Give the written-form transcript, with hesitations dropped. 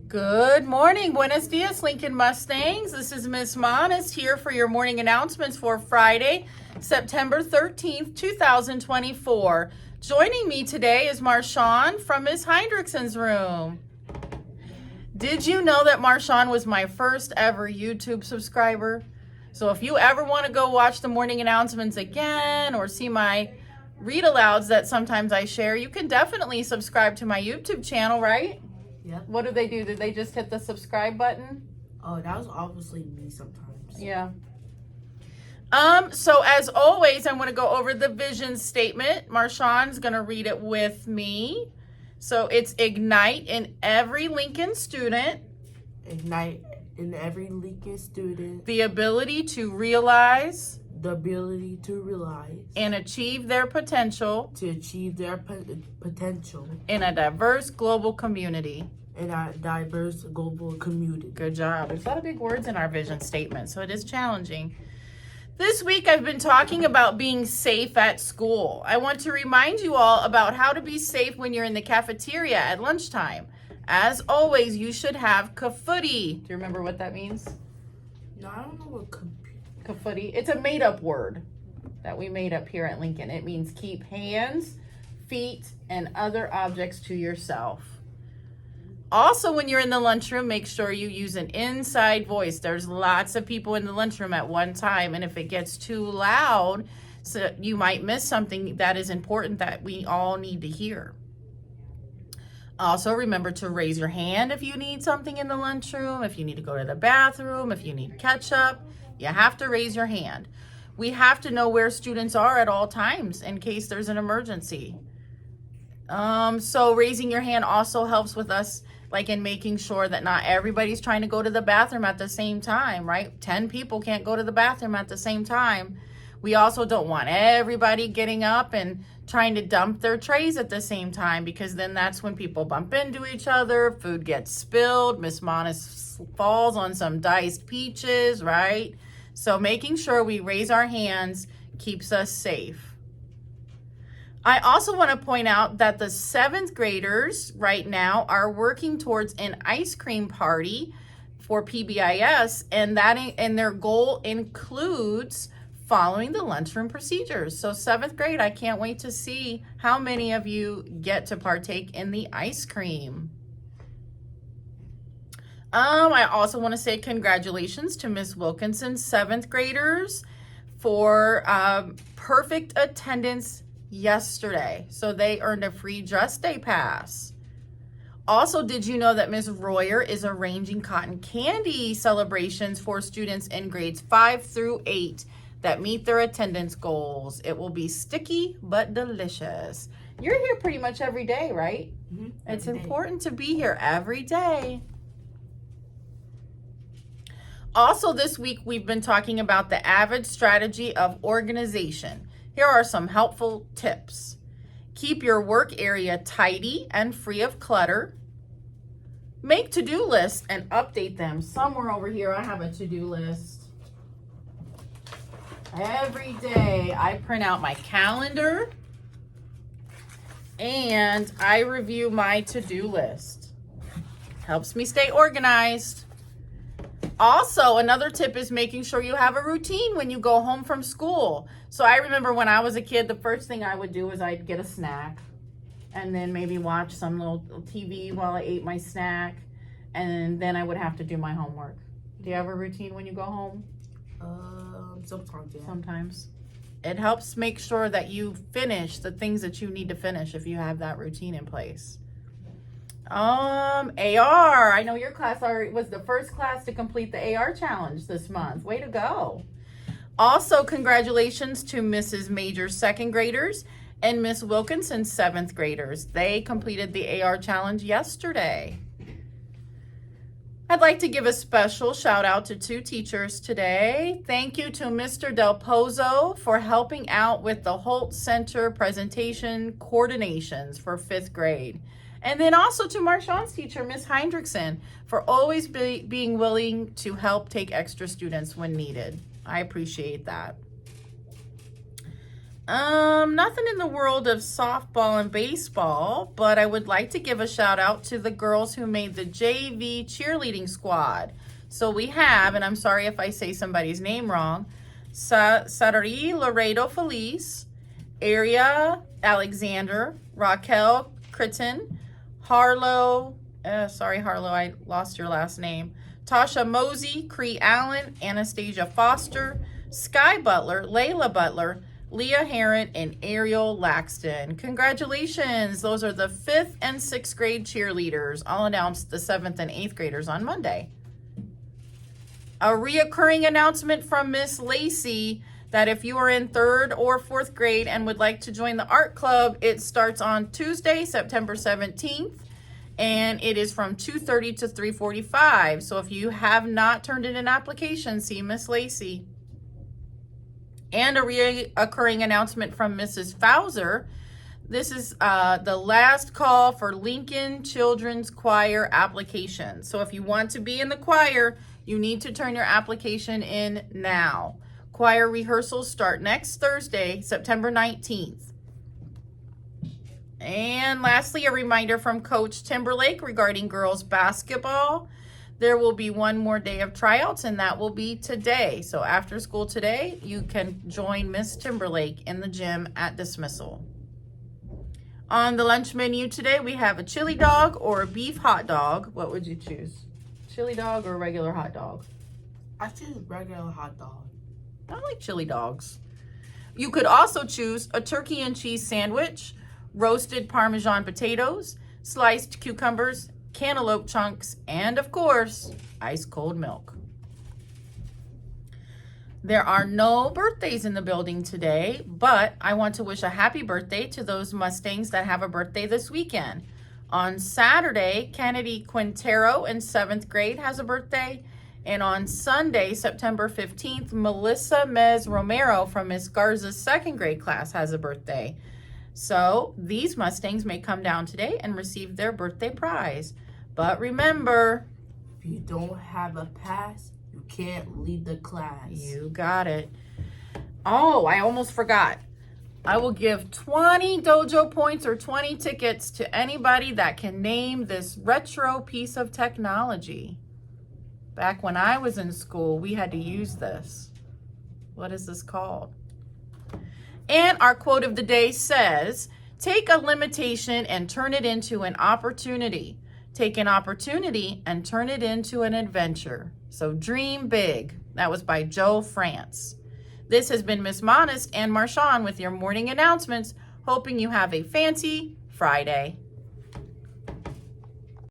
Good morning. Buenos dias, Lincoln Mustangs. This is Miss Monis here for your morning announcements for Friday, September 13th, 2024. Joining me today is Marshawn from Miss Hendrickson's room. Did you know that Marshawn was my first ever YouTube subscriber? So if you ever want to go watch the morning announcements again or see my read-alouds that sometimes I share, you can definitely subscribe to my YouTube channel, right? Yep. What did they do? Did they just hit the subscribe button? Oh, that was obviously me sometimes. Yeah. So as always, I'm going to go over the vision statement. Marshawn's going to read it with me. So it's ignite in every Lincoln student. Ignite in every Lincoln student. The ability to realize. The ability to realize. And achieve their potential. To achieve their potential. In a diverse global community. In a diverse global community. Good job. There's a lot of big words in our vision statement, so it is challenging. This week I've been talking about being safe at school. I want to remind you all about how to be safe when you're in the cafeteria at lunchtime. As always, you should have kafooty. Do you remember what that means? No, I don't know what kafooty. It's a made-up word that we made up here at Lincoln. It means keep hands, feet, and other objects to yourself. Also, when you're in the lunchroom, make sure you use an inside voice. There's lots of people in the lunchroom at one time, and if it gets too loud, so you might miss something that is important that we all need to hear. Also, remember to raise your hand if you need something in the lunchroom, if you need to go to the bathroom, if you need ketchup, you have to raise your hand. We have to know where students are at all times in case there's an emergency. So raising your hand also helps with us, like in making sure that not everybody's trying to go to the bathroom at the same time, right? 10 people can't go to the bathroom at the same time. We also don't want everybody getting up and trying to dump their trays at the same time, because then that's when people bump into each other, food gets spilled, Miss Monis falls on some diced peaches, right? So making sure we raise our hands keeps us safe. I also want to point out that the 7th graders right now are working towards an ice cream party for PBIS, and their goal includes following the lunchroom procedures. So 7th grade, I can't wait to see how many of you get to partake in the ice cream. I also want to say congratulations to Miss Wilkinson's 7th graders for perfect attendance yesterday. So they earned a free dress day pass. Also, did you know that Ms. Royer is arranging cotton candy celebrations for students in grades 5 through 8 that meet their attendance goals? It will be sticky but delicious. You're here pretty much every day, right? Mm-hmm. It's important to be here every day. Also, this week we've been talking about the AVID strategy of organization. Here are some helpful tips. Keep your work area tidy and free of clutter. Make to-do lists and update them. Somewhere over here I have a to-do list. Every day I print out my calendar and I review my to-do list. Helps me stay organized. Also, another tip is making sure you have a routine when you go home from school. So I remember when I was a kid, the first thing I would do is I'd get a snack and then maybe watch some little TV while I ate my snack, and then I would have to do my homework. Do you have a routine when you go home? Sometimes, yeah. Sometimes. It helps make sure that you finish the things that you need to finish if you have that routine in place. AR, I know your class was the first class to complete the AR challenge this month. Way to go. Also, congratulations to Mrs. Major's 2nd graders and Miss Wilkinson's 7th graders. They completed the AR challenge yesterday. I'd like to give a special shout out to 2 teachers today. Thank you to Mr. Del Pozo for helping out with the Holt Center presentation coordinations for 5th grade. And then also to Marshawn's teacher, Miss Hendrickson, for always being willing to help take extra students when needed. I appreciate that. Nothing in the world of softball and baseball, but I would like to give a shout out to the girls who made the JV cheerleading squad. So we have, and I'm sorry if I say somebody's name wrong, Sarari Laredo Feliz, Aria Alexander, Raquel Critton, Harlow, sorry Harlow, I lost your last name, Tasha Mosey, Cree Allen, Anastasia Foster, Sky Butler, Layla Butler, Leah Herron, and Ariel Laxton. Congratulations. Those are the 5th and 6th grade cheerleaders. I'll announce the 7th and 8th graders on Monday. A reoccurring announcement from Miss Lacey that if you are in 3rd or 4th grade and would like to join the art club, it starts on Tuesday, September 17th, and it is from 2:30 to 3:45. So if you have not turned in an application, see Miss Lacey. And a reoccurring announcement from Mrs. Fowler. This is the last call for Lincoln Children's Choir application. So if you want to be in the choir, you need to turn your application in now. Choir rehearsals start next Thursday, September 19th. And lastly, a reminder from Coach Timberlake regarding girls basketball. There will be one more day of tryouts, and that will be today. So after school today, you can join Miss Timberlake in the gym at dismissal. On the lunch menu today, we have a chili dog or a beef hot dog. What would you choose? Chili dog or a regular hot dog? I choose regular hot dog. I like chili dogs. You could also choose a turkey and cheese sandwich, roasted Parmesan potatoes, sliced cucumbers, cantaloupe chunks, and of course, ice cold milk. There are no birthdays in the building today, but I want to wish a happy birthday to those Mustangs that have a birthday this weekend. On Saturday, Kennedy Quintero in 7th grade has a birthday, and on Sunday, September 15th, Melissa Mez Romero from Miss Garza's 2nd grade class has a birthday. So these Mustangs may come down today and receive their birthday prize. But remember, if you don't have a pass, you can't lead the class. You got it. Oh, I almost forgot. I will give 20 dojo points or 20 tickets to anybody that can name this retro piece of technology. Back when I was in school, we had to use this. What is this called? And our quote of the day says, take a limitation and turn it into an opportunity. Take an opportunity and turn it into an adventure. So dream big. That was by Joe France. This has been Miss Modest and Marshawn with your morning announcements, hoping you have a fancy Friday.